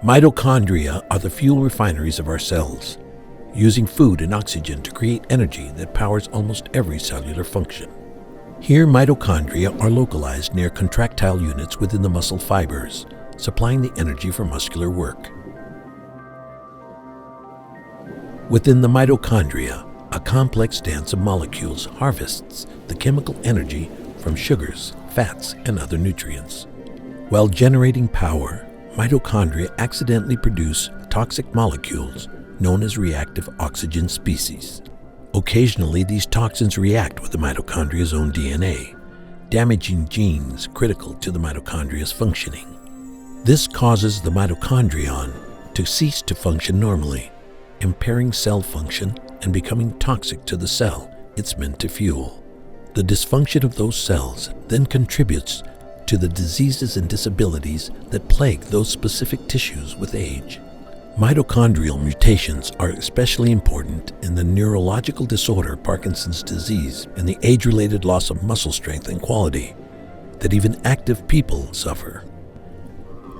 Mitochondria are the fuel refineries of our cells, using food and oxygen to create energy that powers almost every cellular function. Here, mitochondria are localized near contractile units within the muscle fibers, supplying the energy for muscular work. Within the mitochondria, a complex dance of molecules harvests the chemical energy from sugars, fats, and other nutrients. While generating power, mitochondria accidentally produce toxic molecules known as reactive oxygen species. Occasionally, these toxins react with the mitochondria's own DNA, damaging genes critical to the mitochondria's functioning. This causes the mitochondrion to cease to function normally, impairing cell function and becoming toxic to the cell it's meant to fuel. The dysfunction of those cells then contributes to the diseases and disabilities that plague those specific tissues with age. Mitochondrial mutations are especially important in the neurological disorder Parkinson's disease and the age-related loss of muscle strength and quality that even active people suffer.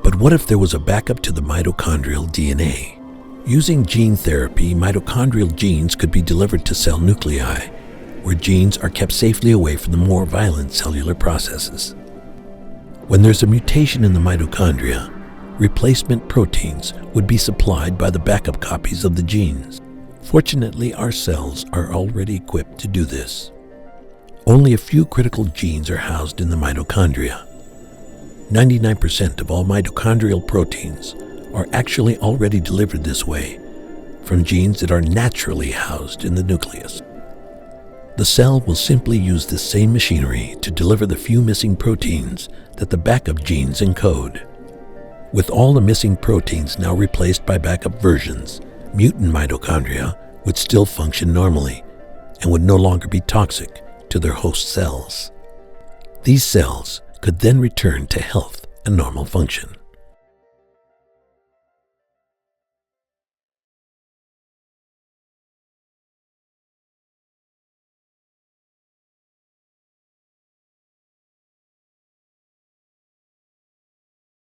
But what if there was a backup to the mitochondrial DNA? Using gene therapy, mitochondrial genes could be delivered to cell nuclei, where genes are kept safely away from the more violent cellular processes. When there's a mutation in the mitochondria, replacement proteins would be supplied by the backup copies of the genes. Fortunately, our cells are already equipped to do this. Only a few critical genes are housed in the mitochondria. 99% of all mitochondrial proteins are actually already delivered this way from genes that are naturally housed in the nucleus. The cell will simply use this same machinery to deliver the few missing proteins that the backup genes encode. With all the missing proteins now replaced by backup versions, mutant mitochondria would still function normally and would no longer be toxic to their host cells. These cells could then return to health and normal function.